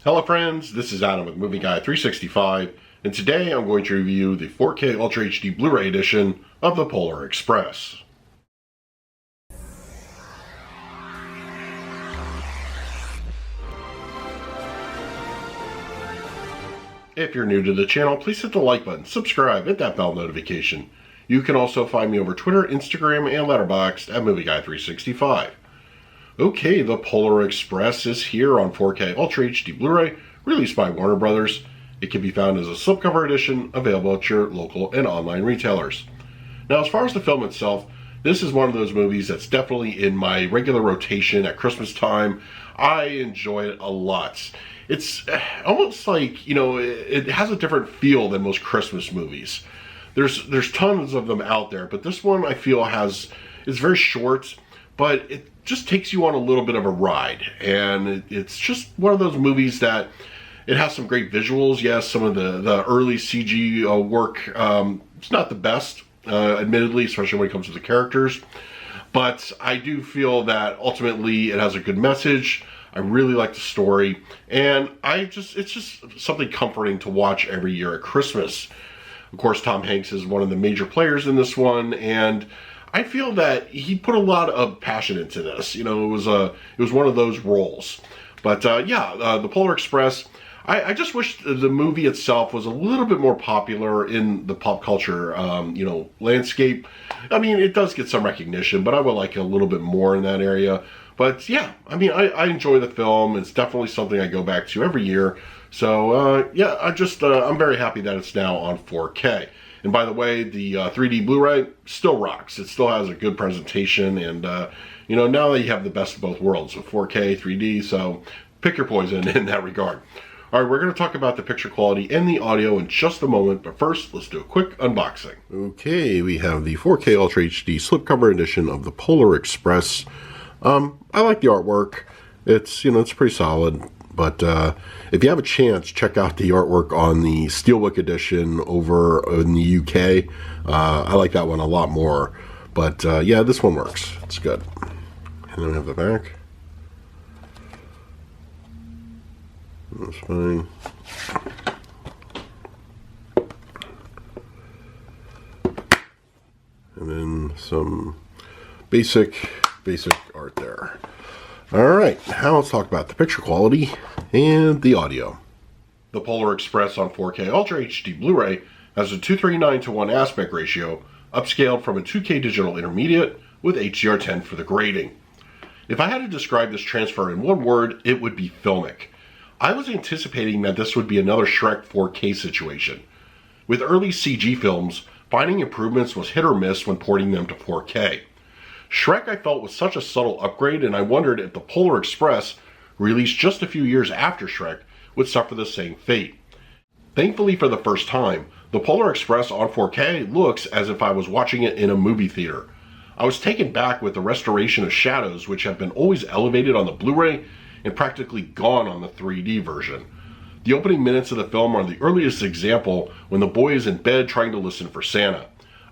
Hello friends, this is Adam with Movie Guy 365, and today I'm going to review the 4K Ultra HD Blu-ray edition of The Polar Express. If you're new to the channel, please hit the like button, subscribe, hit that bell notification. You can also find me over Twitter, Instagram, and Letterboxd at Movie Guy 365. Okay, The Polar Express is here on 4K Ultra HD Blu-ray, released by Warner Brothers. It can be found as a slipcover edition, available at your local and online retailers. Now, as far as the film itself, this is one of those movies that's definitely in my regular rotation at Christmas time. I enjoy it a lot. It's almost like, it has a different feel than most Christmas movies. There's tons of them out there, but this one I feel is very short, but it just takes you on a little bit of a ride. And it's just one of those movies that it has some great visuals. Yes, some of the early CG work, it's not the best, admittedly, especially when it comes to the characters. But I do feel that ultimately it has a good message. I really like the story, and it's just something comforting to watch every year at Christmas. Of course, Tom Hanks is one of the major players in this one, and I feel that he put a lot of passion into this. It was one of those roles. But The Polar Express, I just wish the movie itself was a little bit more popular in the pop culture, landscape. I mean, it does get some recognition, but I would like a little bit more in that area. But yeah, I enjoy the film. It's definitely something I go back to every year. So I'm very happy that it's now on 4K. And by the way, the 3D Blu-ray still rocks. It still has a good presentation, and now that you have the best of both worlds, so 4K, 3D, so pick your poison in that regard. All right, we're going to talk about the picture quality and the audio in just a moment, but first, let's do a quick unboxing. Okay, we have the 4K Ultra HD slipcover edition of the Polar Express. I like the artwork. It's pretty solid. But if you have a chance, check out the artwork on the Steelbook edition over in the UK. I like that one a lot more. But this one works. It's good. And then we have the back. That's fine. And then some basic art there. Alright, now let's talk about the picture quality and the audio. The Polar Express on 4K Ultra HD Blu-ray has a 239:1 aspect ratio, upscaled from a 2K digital intermediate with HDR10 for the grading. If I had to describe this transfer in one word, it would be filmic. I was anticipating that this would be another Shrek 4K situation. With early CG films, finding improvements was hit or miss when porting them to 4K. Shrek, I felt, was such a subtle upgrade, and I wondered if the Polar Express, released just a few years after Shrek, would suffer the same fate. Thankfully, for the first time, the Polar Express on 4K looks as if I was watching it in a movie theater. I was taken back with the restoration of shadows, which have been always elevated on the Blu-ray and practically gone on the 3D version. The opening minutes of the film are the earliest example when the boy is in bed trying to listen for Santa.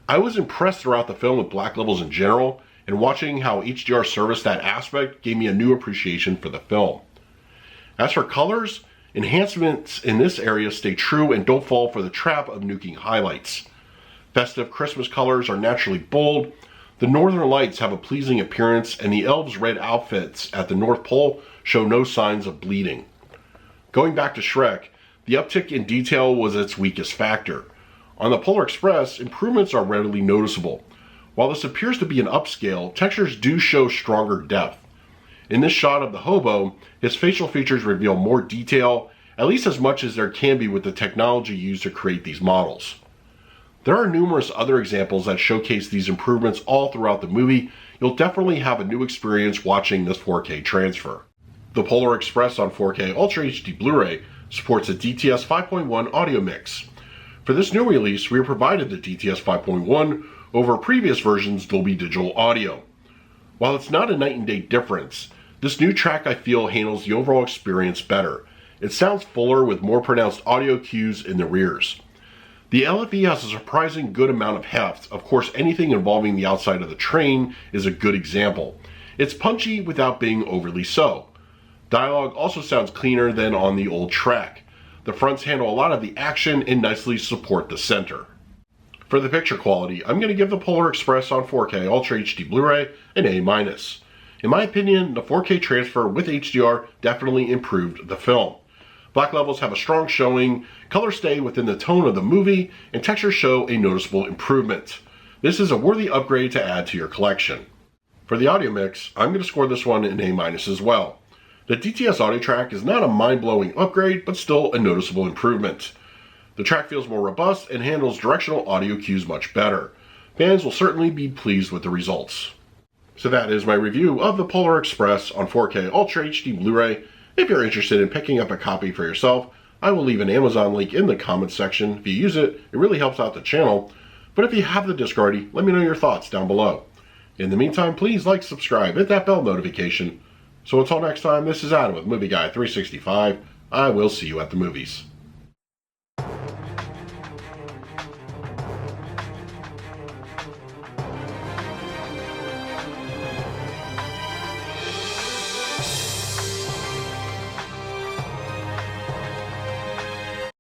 I was impressed throughout the film with black levels in general, and watching how HDR serviced that aspect gave me a new appreciation for the film. As for colors, enhancements in this area stay true and don't fall for the trap of nuking highlights. Festive Christmas colors are naturally bold, the Northern Lights have a pleasing appearance, and the elves' red outfits at the North Pole show no signs of bleeding. Going back to Shrek, the uptick in detail was its weakest factor. On the Polar Express, improvements are readily noticeable. While this appears to be an upscale, textures do show stronger depth. In this shot of the hobo, his facial features reveal more detail, at least as much as there can be with the technology used to create these models. There are numerous other examples that showcase these improvements all throughout the movie. You'll definitely have a new experience watching this 4K transfer. The Polar Express on 4K Ultra HD Blu-ray supports a DTS 5.1 audio mix. For this new release, we are provided the DTS 5.1 over previous versions' Dolby Digital audio. While it's not a night and day difference, this new track I feel handles the overall experience better. It sounds fuller with more pronounced audio cues in the rears. The LFE has a surprising good amount of heft. Of course, anything involving the outside of the train is a good example. It's punchy without being overly so. Dialogue also sounds cleaner than on the old track. The fronts handle a lot of the action and nicely support the center. For the picture quality, I'm going to give the Polar Express on 4K Ultra HD Blu-ray an A-. In my opinion, the 4K transfer with HDR definitely improved the film. Black levels have a strong showing, colors stay within the tone of the movie, and textures show a noticeable improvement. This is a worthy upgrade to add to your collection. For the audio mix, I'm going to score this one an A- as well. The DTS audio track is not a mind-blowing upgrade, but still a noticeable improvement. The track feels more robust and handles directional audio cues much better. Fans will certainly be pleased with the results. So that is my review of the Polar Express on 4K Ultra HD Blu-ray. If you're interested in picking up a copy for yourself, I will leave an Amazon link in the comments section. If you use it, it really helps out the channel. But if you have the disc already, let me know your thoughts down below. In the meantime, please like, subscribe, hit that bell notification. So until next time, this is Adam with Movie Guy 365. I will see you at the movies.